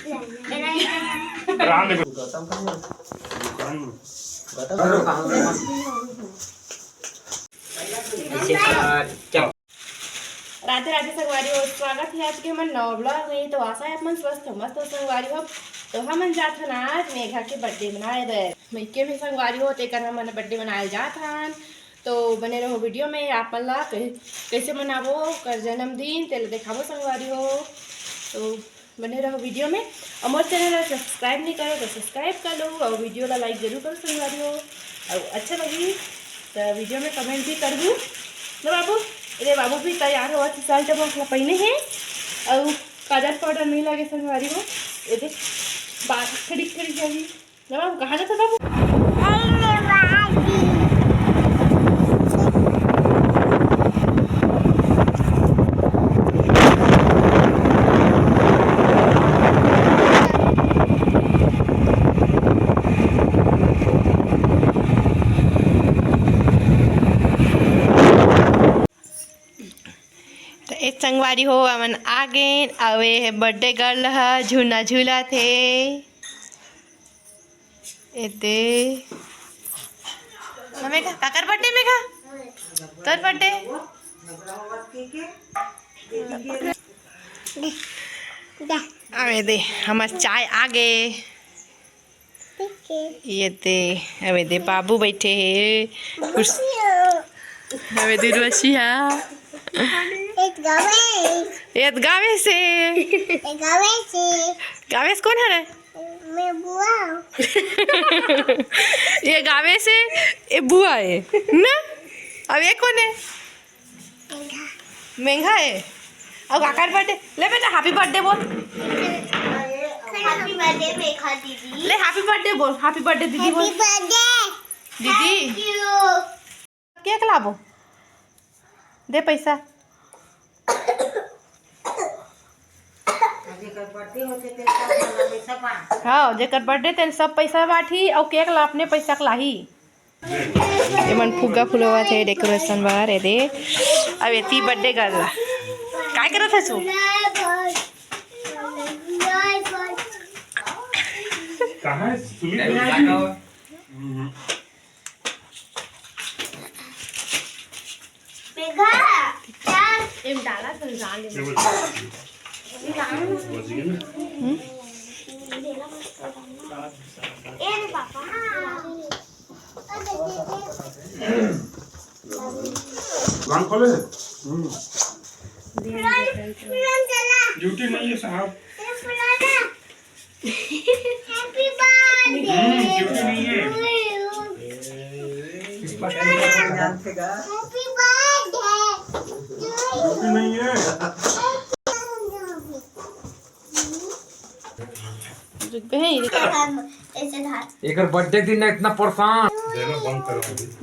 राधे राधे संगवारी हो, स्वागत है आज के हमारे नवा ब्लॉग में। तो आशा है अपन स्वस्थ हो मस्त हो संगवारी हो। तो हम जात हन आज मेघा के बर्थडे मनाए दे मैके भी संगवारी हो ते कर हमन बर्थडे मनाए जात हन। तो बने रहो वीडियो में, आप मन ला कैसे मनाबो कर जन्मदिन तेल देखाबो संगवारी हो। तो बने रहो वीडियो में, और मोर चैनल सब्सक्राइब नहीं करो तो सब्सक्राइब कर लो, और वीडियो ला लाइक जरूर करो संगवारी हो। और अच्छा लगी तो वीडियो में कमेंट भी कर दूँ ना बाबू। अरे बाबू भी तैयार हो शर्ट मसला पहने हैं और काजल पाउडर नहीं लगे संगवारी हो। ये देख बात खड़ी खड़ी जाएगी ना बाबू। कहाँ जाता बाबू? संगवारी हो अमन आगे आवे है बर्थडे गर्ल है झूला झूला थे एते मेघा काकर बर्थडे मेघा तोर बर्थडे आवे दे हमार चाय आगे ये दे अवे दे बाबू बैठे है अवे दे रसिया एक गावे से गावे से कौन है रे? मैं बुआ ये गावे से ये बुआ है ना। अब ये कौन है? मेघा है। अब काकर बर्थडे ले बेटा हैप्पी बर्थडे बोल। हैप्पी बर्थडे मेघा दीदी। ले हैप्पी बर्थडे बोल। हैप्पी बर्थडे दीदी बोल। दीदी केक लाबो दे पैसा। हाँ जेकर बर्थडे तेल सब पैसा बाठी और केक ला अपने पैसा लाही। एमन फुग्गा फुलवा थे डेकोरेशन बार ए दे। अब एती बर्थडे गर्ल काय करत है सु? कहां है सुनी? मेघा एम डाला संजान ले पापा खोले ड्यूटी नहीं है साहब। हैप्पी बर्थडे ड्यूटी नहीं है। हैप्पी बर्थडे ड्यूटी नहीं है। एक बर्थडे दिन इतना परेशान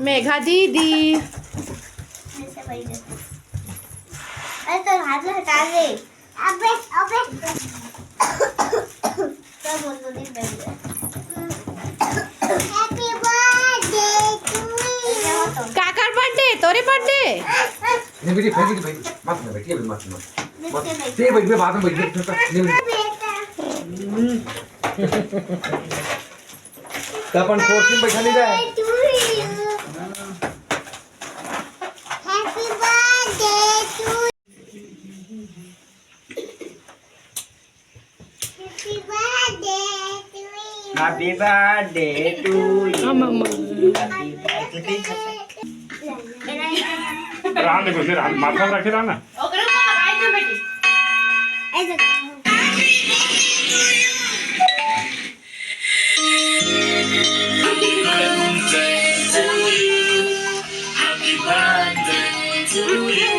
मेघा दीदी। अरे तो हाथ में हटा दे। अबे अबे सब बोल दे हैप्पी बर्थडे टू यू। काकर बर्थडे तोरे बर्थडे नहीं बेटी भाई भाई मत ना बेटी अभी मत ते भाई मैं बाद में बैठ अपन कोर्स में बैठा नहीं जाए। Happy birthday to Happy birthday to you. Ram देखो फिर माथा रखे ना। ओकरे को लगाई दे बेटी ऐसे। Happy birthday to you.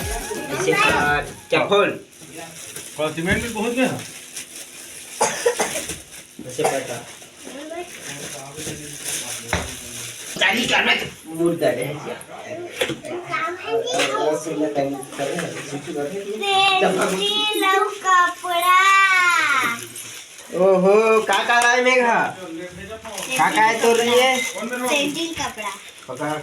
इसे चप्पल और सीमेंट भी बहुत है ऐसे पता चाली करना मूड कर रहे हैं ओहो काका लाए मेघा काका है तो लिए सैंडल कपड़ा पकड़